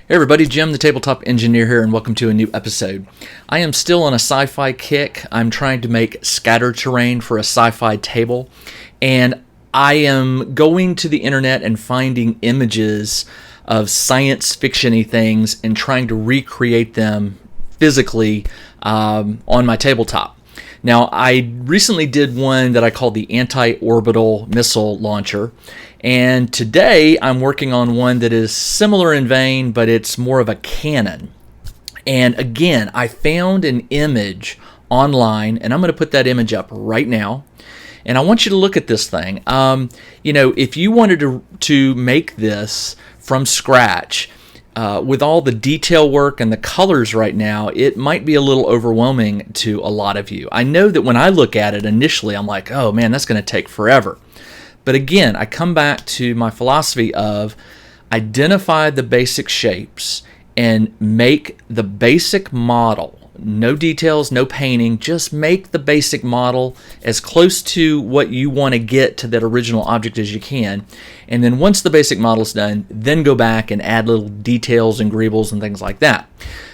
Hey everybody, Jim the Tabletop Engineer here, and welcome to a new episode. I am still on a sci-fi kick. I'm trying to make scatter terrain for a sci-fi table, and I am going to the internet and finding images of science fiction-y things and trying to recreate them physically on my tabletop. Now, I recently did one that I called the Anti-Orbital Missile Launcher, and today I'm working on one that is similar in vein, but it's more of a cannon. And again, I found an image online, and I'm going to put that image up right now. And I want you to look at this thing. If you wanted to make this from scratch, with all the detail work and the colors right now, it might be a little overwhelming to a lot of you. I know that when I look at it initially, I'm like, oh man, that's going to take forever. But again, I come back to my philosophy of identify the basic shapes and make the basic model. No details, no painting, just make the basic model as close to what you want to get to that original object as you can. And then once the basic model is done, then go back and add little details and greebles and things like that.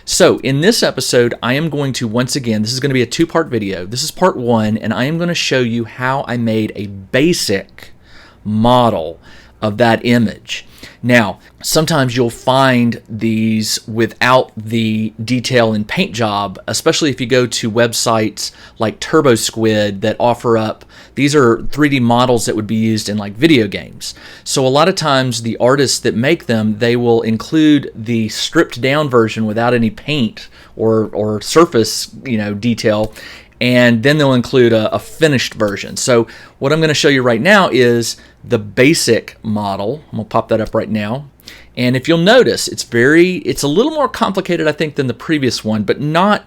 So in this episode, I am going to, once again, this is going to be a two-part video. This is part one, and I am going to show you how I made a basic model of that image. Now, sometimes you'll find these without the detail and paint job, especially if you go to websites like TurboSquid that offer up, these are 3D models that would be used in like video games. So a lot of times the artists that make them, they will include the stripped down version without any paint or surface, detail, and then they'll include a finished version. So what I'm going to show you right now is the basic model. I'm going to pop that up right now. And if you'll notice, it's a little more complicated, I think, than the previous one, but not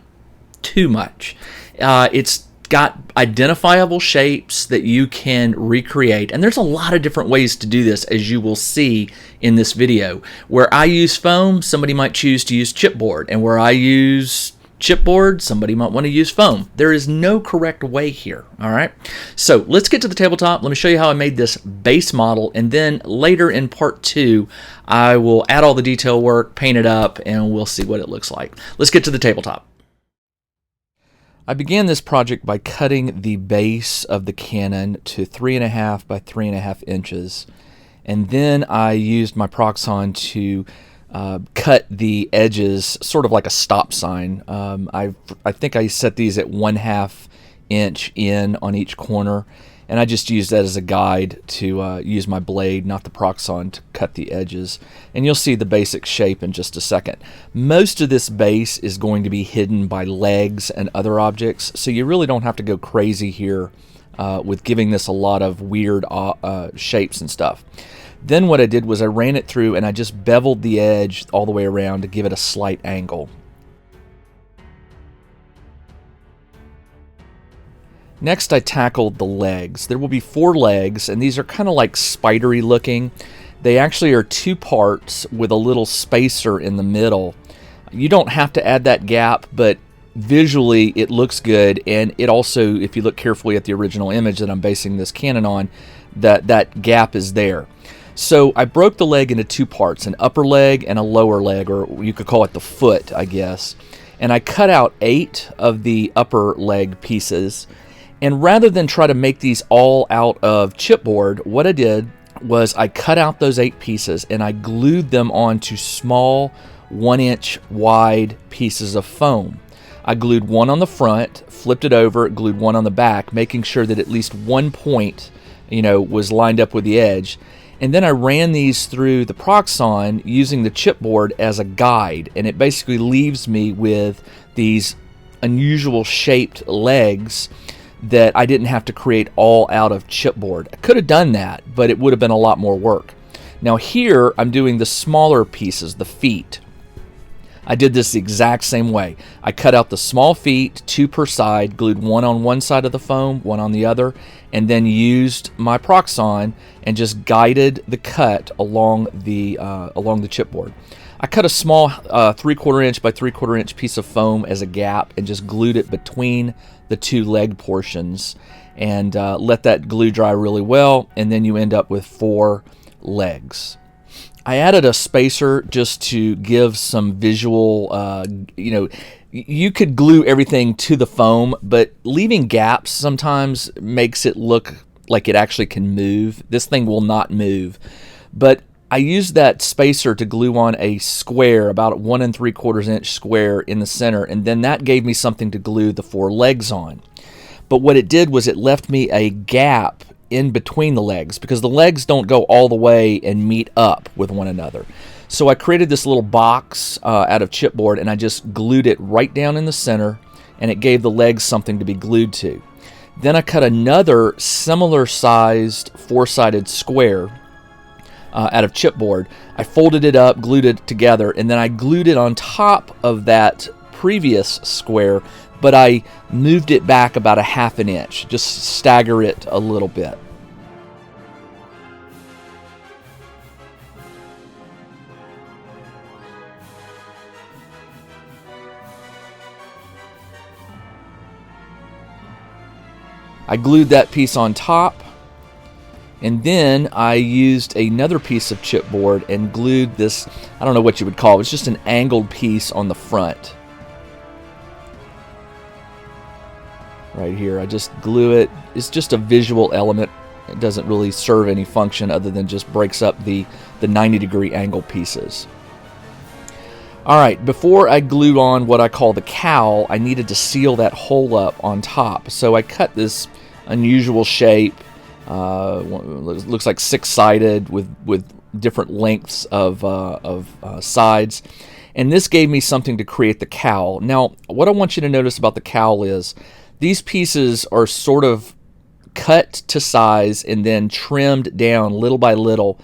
too much. It's got identifiable shapes that you can recreate, and there's a lot of different ways to do this, as you will see in this video. Where I use foam, somebody might choose to use chipboard, and where I use chipboard, somebody might want to use foam. There is no correct way here, all right? So let's get to the tabletop. Let me show you how I made this base model, and then later in part two, I will add all the detail work, paint it up, and we'll see what it looks like. Let's get to the tabletop. I began this project by cutting the base of the cannon to 3.5 by 3.5 inches, and then I used my Proxxon to cut the edges sort of like a stop sign. I think I set these at 1/2 inch in on each corner, and I just used that as a guide to use my blade, not the Proxxon, to cut the edges. And you'll see the basic shape in just a second. Most of this base is going to be hidden by legs and other objects, so you really don't have to go crazy here with giving this a lot of weird shapes and stuff. Then what I did was I ran it through and I just beveled the edge all the way around to give it a slight angle. Next, I tackled the legs. There will be 4 legs, and these are kind of like spidery looking. They actually are 2 parts with a little spacer in the middle. You don't have to add that gap, but visually it looks good, and it also, if you look carefully at the original image that I'm basing this cannon on, that gap is there. So I broke the leg into 2 parts, an upper leg and a lower leg, or you could call it the foot, I guess. And I cut out 8 of the upper leg pieces. And rather than try to make these all out of chipboard, what I did was I cut out those 8 pieces and I glued them onto small 1-inch wide pieces of foam. I glued one on the front, flipped it over, glued one on the back, making sure that at least one point, was lined up with the edge. And then I ran these through the Proxxon using the chipboard as a guide, and it basically leaves me with these unusual shaped legs that I didn't have to create all out of chipboard. I could have done that, but it would have been a lot more work. Now here I'm doing the smaller pieces, the feet. I did this the exact same way. I cut out the small feet, 2 per side, glued one on one side of the foam, one on the other, and then used my Proxxon and just guided the cut along the chipboard. I cut a small 3/4 inch by 3/4 inch piece of foam as a gap and just glued it between the 2 leg portions, and let that glue dry really well, and then you end up with 4 legs. I added a spacer just to give some visual, you could glue everything to the foam, but leaving gaps sometimes makes it look like it actually can move. This thing will not move. But I used that spacer to glue on a square, about a 1 3/4 inch square in the center, and then that gave me something to glue the 4 legs on. But what it did was it left me a gap in between the legs, because the legs don't go all the way and meet up with one another. So I created this little box out of chipboard, and I just glued it right down in the center, and it gave the legs something to be glued to. Then I cut another similar sized 4-sided square out of chipboard. I folded it up, glued it together, and then I glued it on top of that previous square, but I moved it back about a 1/2 inch, just stagger it a little bit. I glued that piece on top, and then I used another piece of chipboard and glued this, I don't know what you would call it, it's just an angled piece on the front. Right here, I just glue it. It's just a visual element. It doesn't really serve any function other than just breaks up the 90-degree angle pieces. Alright, before I glued on what I call the cowl, I needed to seal that hole up on top. So I cut this unusual shape, looks like 6-sided with different lengths of sides. And this gave me something to create the cowl. Now, what I want you to notice about the cowl is these pieces are sort of cut to size and then trimmed down little by little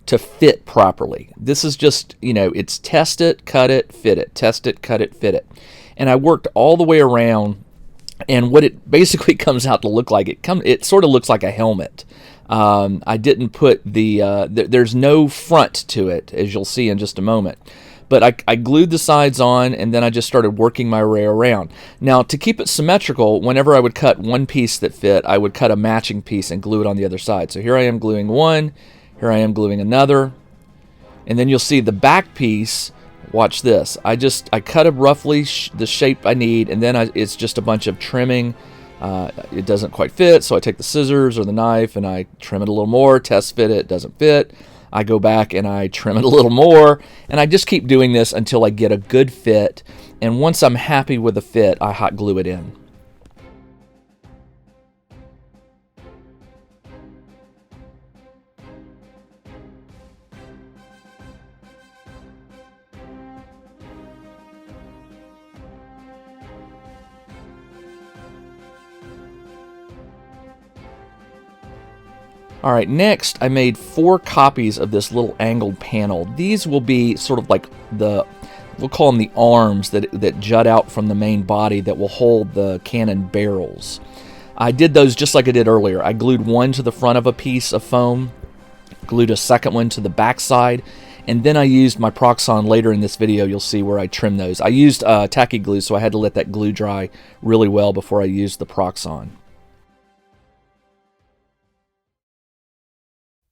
to fit properly. This is just, it's test it, cut it, fit it, test it, cut it, fit it. And I worked all the way around, and what it basically comes out to look like, it sort of looks like a helmet. I didn't put there's no front to it, as you'll see in just a moment. But I glued the sides on, and then I just started working my way around. Now, to keep it symmetrical, whenever I would cut one piece that fit, I would cut a matching piece and glue it on the other side. So here I am gluing one, here I am gluing another, and then you'll see the back piece. Watch this. I cut it roughly the shape I need, and then it's just a bunch of trimming. It doesn't quite fit, so I take the scissors or the knife and I trim it a little more, test fit it, doesn't fit. I go back and I trim it a little more, and I just keep doing this until I get a good fit, and once I'm happy with the fit, I hot glue it in. Alright, next I made 4 copies of this little angled panel. These will be sort of like we'll call them the arms that jut out from the main body that will hold the cannon barrels. I did those just like I did earlier. I glued one to the front of a piece of foam, glued a second one to the back side, and then I used my Proxxon. Later in this video you'll see where I trim those. I used tacky glue, so I had to let that glue dry really well before I used the Proxxon.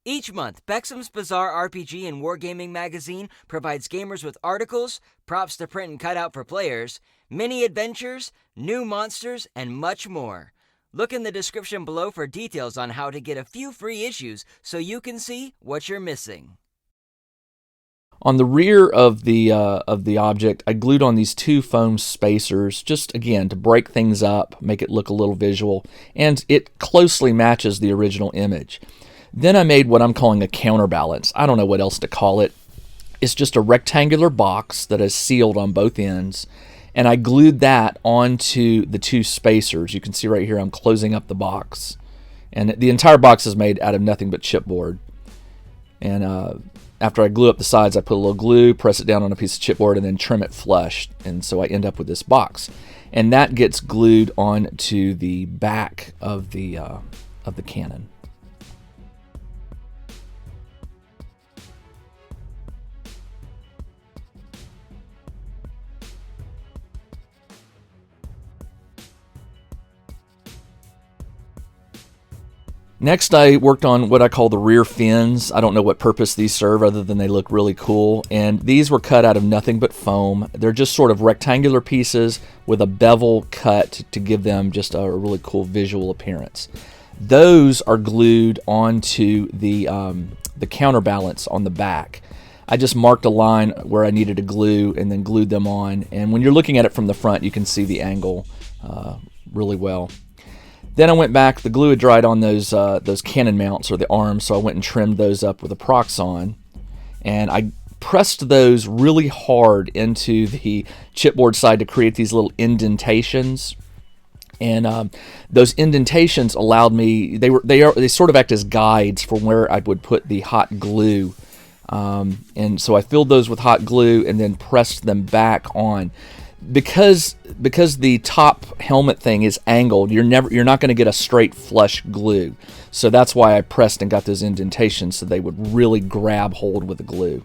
Each month, Bexham's Bizarre RPG and Wargaming magazine provides gamers with articles, props to print and cut out for players, mini adventures, new monsters, and much more. Look in the description below for details on how to get a few free issues so you can see what you're missing. On the rear of the object, I glued on these 2 foam spacers, just again to break things up, make it look a little visual, and it closely matches the original image. Then I made what I'm calling a counterbalance. I don't know what else to call it. It's just a rectangular box that is sealed on both ends, and I glued that onto the 2 spacers. You can see right here I'm closing up the box, and the entire box is made out of nothing but chipboard. And after I glue up the sides, I put a little glue, press it down on a piece of chipboard, and then trim it flush, and so I end up with this box. And that gets glued onto the back of the cannon. Next, I worked on what I call the rear fins. I don't know what purpose these serve other than they look really cool. And these were cut out of nothing but foam. They're just sort of rectangular pieces with a bevel cut to give them just a really cool visual appearance. Those are glued onto the counterbalance on the back. I just marked a line where I needed to glue and then glued them on. And when you're looking at it from the front, you can see the angle really well. Then I went back. The glue had dried on those cannon mounts or the arms, so I went and trimmed those up with a Proxon, and I pressed those really hard into the chipboard side to create these little indentations. And those indentations allowed me. They sort of act as guides for where I would put the hot glue. And so I filled those with hot glue and then pressed them back on. Because the top helmet thing is angled, you're not going to get a straight flush glue. So that's why I pressed and got those indentations so they would really grab hold with the glue.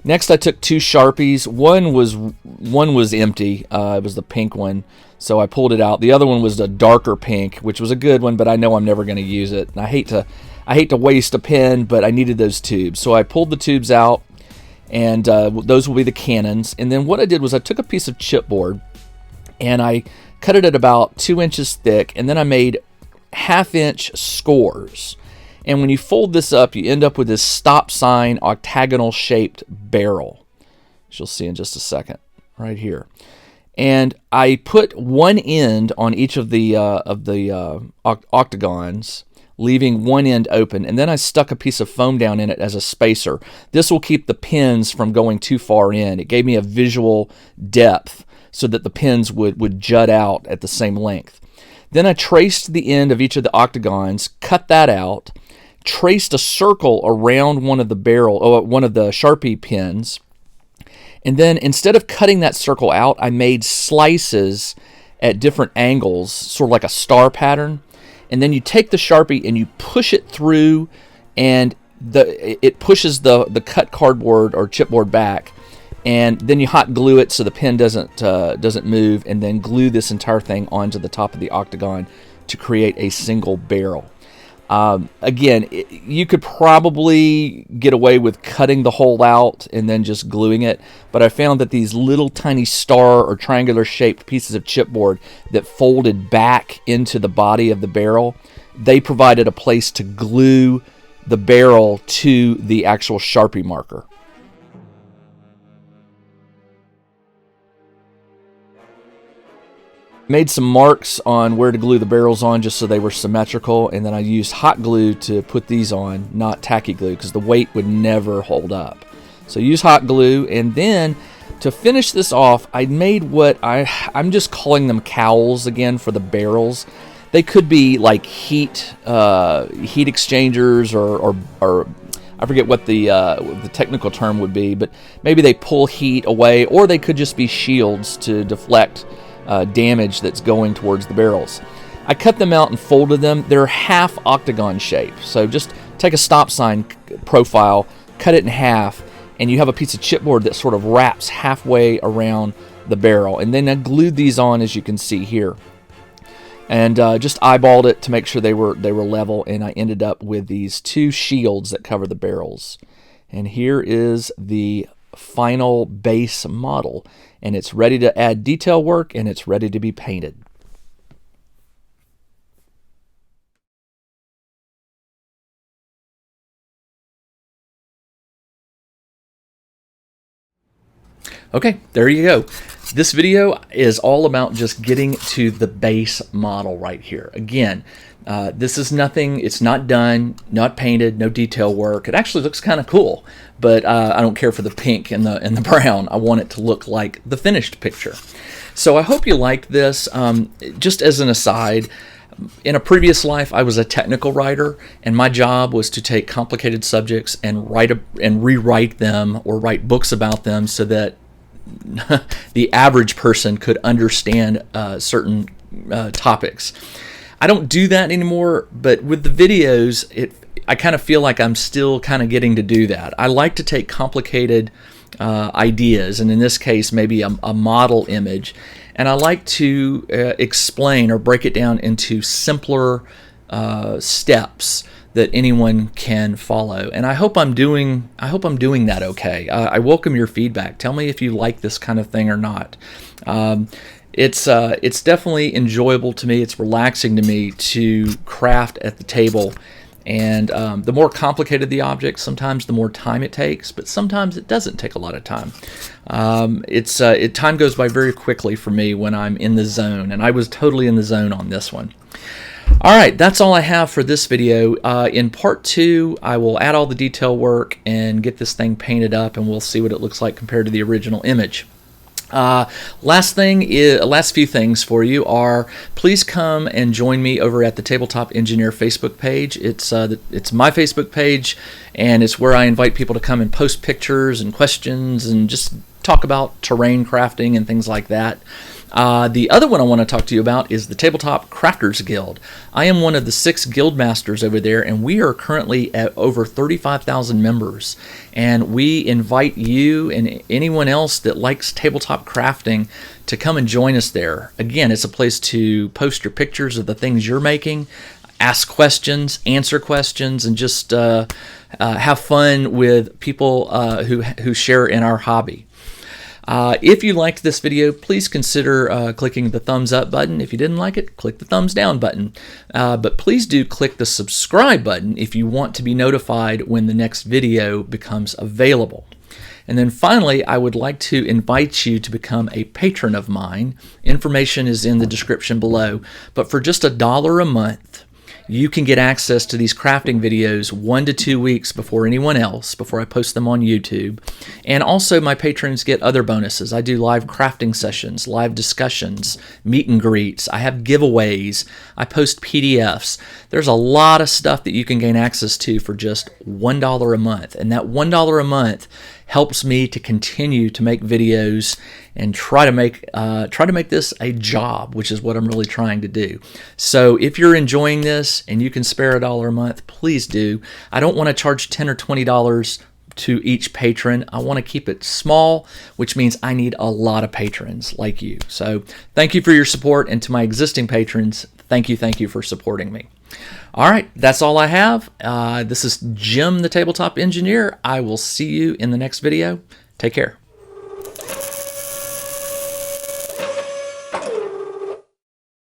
Next, I took 2 Sharpies. One was empty. It was the pink one, so I pulled it out. The other one was a darker pink, which was a good one, but I know I'm never going to use it. And I hate to waste a pen, but I needed those tubes, so I pulled the tubes out. And those will be the cannons. And then what I did was I took a piece of chipboard and I cut it at about 2 inches thick, and then I made 1/2-inch scores. And when you fold this up, you end up with this stop sign octagonal shaped barrel, which you'll see in just a second right here. And I put one end on each of the octagons, leaving one end open, and then I stuck a piece of foam down in it as a spacer. This will keep the pins from going too far in. It gave me a visual depth so that the pins would jut out at the same length. Then I traced the end of each of the octagons, cut that out, traced a circle around one of the Sharpie pins, and then instead of cutting that circle out, I made slices at different angles, sort of like a star pattern. And then you take the Sharpie and you push it through, and it pushes the cut cardboard or chipboard back, and then you hot glue it so the pen doesn't move, and then glue this entire thing onto the top of the octagon to create a single barrel. Again, you could probably get away with cutting the hole out and then just gluing it, but I found that these little tiny star or triangular shaped pieces of chipboard that folded back into the body of the barrel, they provided a place to glue the barrel to the actual Sharpie marker. Made some marks on where to glue the barrels on just so they were symmetrical, and then I used hot glue to put these on, not tacky glue, because the weight would never hold up. So use hot glue, and then to finish this off, I made what I'm just calling them cowls again for the barrels. They could be like heat exchangers or I forget what the technical term would be, but maybe they pull heat away, or they could just be shields to deflect damage that's going towards the barrels. I cut them out and folded them. They're half octagon shape, so just take a stop sign profile, cut it in half, and you have a piece of chipboard that sort of wraps halfway around the barrel. And then I glued these on, as you can see here, and just eyeballed it to make sure they were level, and I ended up with these 2 shields that cover the barrels. And here is the final base model, and it's ready to add detail work, and it's ready to be painted. Okay, there you go. This video is all about just getting to the base model right here. Again, this is nothing, it's not done, not painted, no detail work. It actually looks kind of cool, but I don't care for the pink and the brown. I want it to look like the finished picture. So I hope you liked this. Just as an aside, in a previous life, I was a technical writer, and my job was to take complicated subjects and rewrite them or write books about them so that the average person could understand certain topics. I don't do that anymore, but with the videos, I kind of feel like I'm still kind of getting to do that. I like to take complicated ideas, and in this case, maybe a model image, and I like to explain or break it down into simpler steps that anyone can follow, and I hope I'm doing that okay. I welcome your feedback. Tell me if you like this kind of thing or not. It's definitely enjoyable to me. It's relaxing to me to craft at the table, and the more complicated the object, sometimes the more time it takes, but sometimes it doesn't take a lot of time. Time goes by very quickly for me when I'm in the zone, and I was totally in the zone on this one. All right, that's all I have for this video. In part 2, I will add all the detail work and get this thing painted up, and we'll see what it looks like compared to the original image. Last few things for you are, please come and join me over at the Tabletop Engineer Facebook page. It's my Facebook page, and it's where I invite people to come and post pictures and questions and just talk about terrain crafting and things like that. The other one I want to talk to you about is the Tabletop Crafters Guild. I am one of the 6 guild masters over there, and we are currently at over 35,000 members. And we invite you and anyone else that likes tabletop crafting to come and join us there. Again, it's a place to post your pictures of the things you're making, ask questions, answer questions, and just have fun with people who share in our hobby. If you liked this video, please consider clicking the thumbs up button. If you didn't like it, click the thumbs down button. But please do click the subscribe button if you want to be notified when the next video becomes available. And then finally, I would like to invite you to become a patron of mine. Information is in the description below. But for just $1 a month, you can get access to these crafting videos 1 to 2 weeks before anyone else, before I post them on YouTube. And also my patrons get other bonuses. I do live crafting sessions, live discussions, meet and greets. I have giveaways. I post PDFs. There's a lot of stuff that you can gain access to for just $1 a month. And that $1 a month helps me to continue to make videos and try to make this a job, which is what I'm really trying to do. So if you're enjoying this and you can spare $1 a month, please do. I don't want to charge $10 or $20 to each patron. I want to keep it small, which means I need a lot of patrons like you. So thank you for your support, and to my existing patrons, thank you for supporting me. All right, that's all I have. This is Jim, the Tabletop Engineer. I will see you in the next video. Take care.